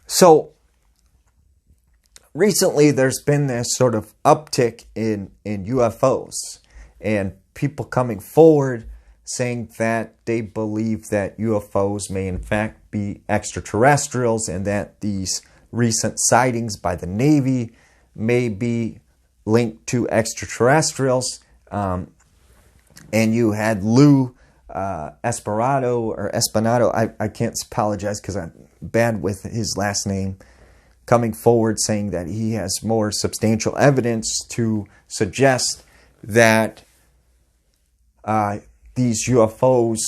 So recently there's been this sort of uptick in UFOs and people coming forward saying that they believe that UFOs may in fact be extraterrestrials and that these recent sightings by the Navy may be linked to extraterrestrials. And you had Lou Espinato, I can't apologize because I'm bad with his last name, coming forward saying that he has more substantial evidence to suggest that these UFOs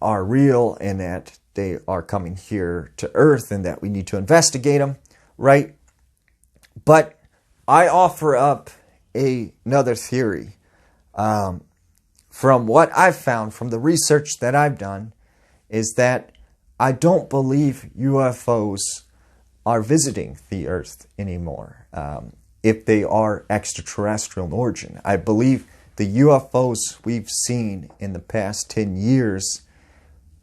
are real and that they are coming here to Earth and that we need to investigate them, right? But I offer up another theory. From what I've found, from the research that I've done, is that I don't believe UFOs are visiting the Earth anymore, if they are extraterrestrial in origin. I believe the UFOs we've seen in the past 10 years,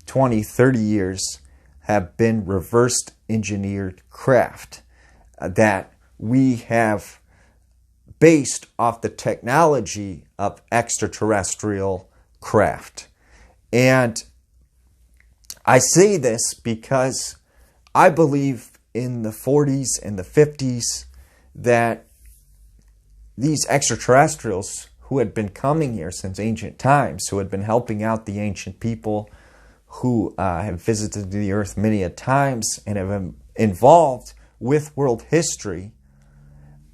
20, 30 years, have been reversed engineered craft that we have based off the technology of extraterrestrial craft. And I say this because I believe in the 40s and the 50s that these extraterrestrials who had been coming here since ancient times, who had been helping out the ancient people, who have visited the Earth many a times and have been involved with world history,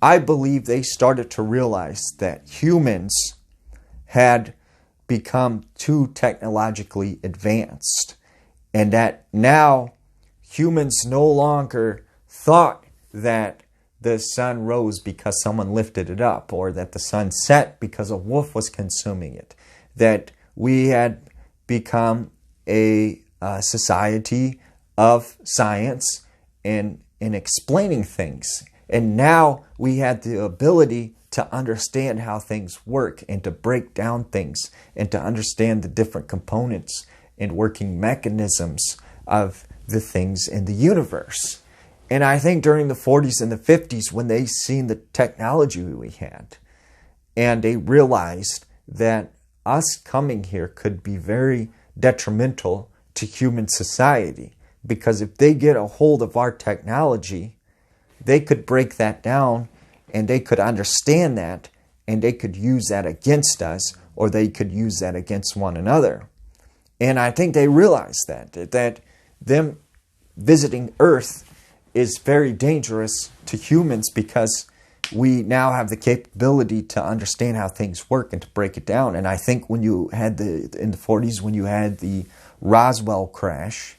I believe they started to realize that humans had become too technologically advanced and that now humans no longer thought that the sun rose because someone lifted it up or that the sun set because a wolf was consuming it, that we had become a society of science and in explaining things. And now we had the ability to understand how things work and to break down things and to understand the different components and working mechanisms of the things in the universe. And I think during the 40s and the 50s, when they seen the technology we had, and they realized that us coming here could be very detrimental to human society, because if they get a hold of our technology, they could break that down and they could understand that and they could use that against us or they could use that against one another. And I think they realized that them visiting Earth is very dangerous to humans because we now have the capability to understand how things work and to break it down. And I think when you had in the 40s, when you had the Roswell crash,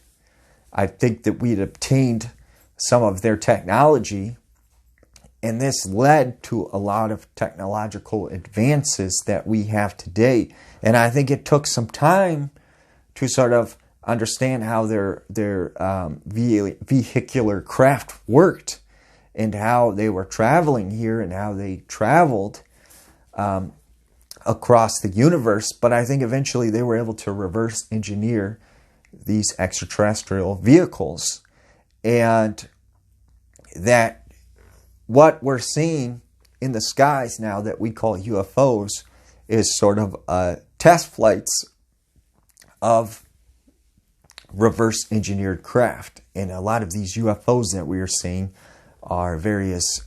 I think that we'd obtained some of their technology, and this led to a lot of technological advances that we have today. And I think it took some time to sort of understand how their vehicular craft worked and how they were traveling here and how they traveled across the universe. But I think eventually they were able to reverse engineer these extraterrestrial vehicles, and that what we're seeing in the skies now that we call UFOs is sort of test flights of reverse engineered craft. And a lot of these UFOs that we are seeing are various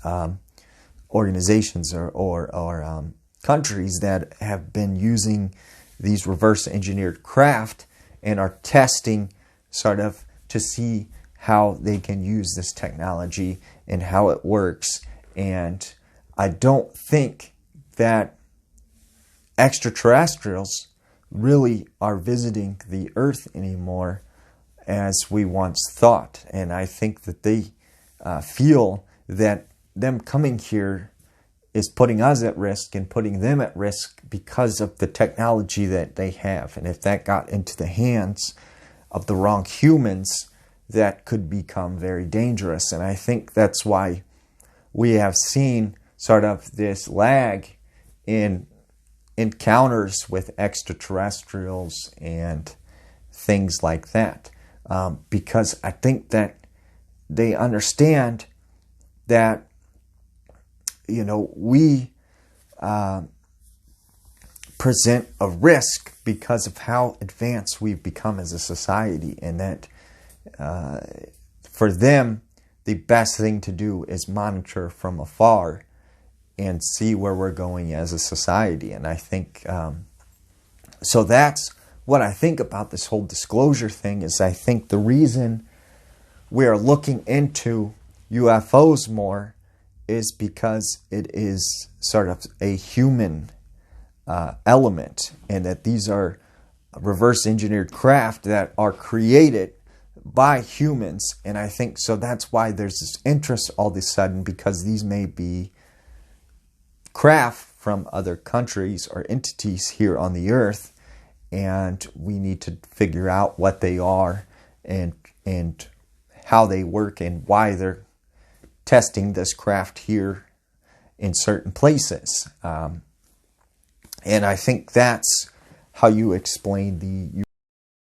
organizations or countries that have been using these reverse engineered craft and are testing sort of to see how they can use this technology and how it works. And I don't think that extraterrestrials really are visiting the Earth anymore as we once thought. And I think that they feel that them coming here is putting us at risk and putting them at risk because of the technology that they have. And if that got into the hands of the wrong humans, that could become very dangerous. And I think that's why we have seen sort of this lag in encounters with extraterrestrials and things like that. because I think that they understand that, we present a risk because of how advanced we've become as a society, and that for them, the best thing to do is monitor from afar and see where we're going as a society. And I think, so that's what I think about this whole disclosure thing, is I think the reason we are looking into UFOs more is because it is sort of a human element, and that these are reverse engineered craft that are created by humans. And I think so that's why there's this interest all of a sudden, because these may be craft from other countries or entities here on the earth, and we need to figure out what they are and how they work and why they're testing this craft here in certain places. And I think that's how you explain the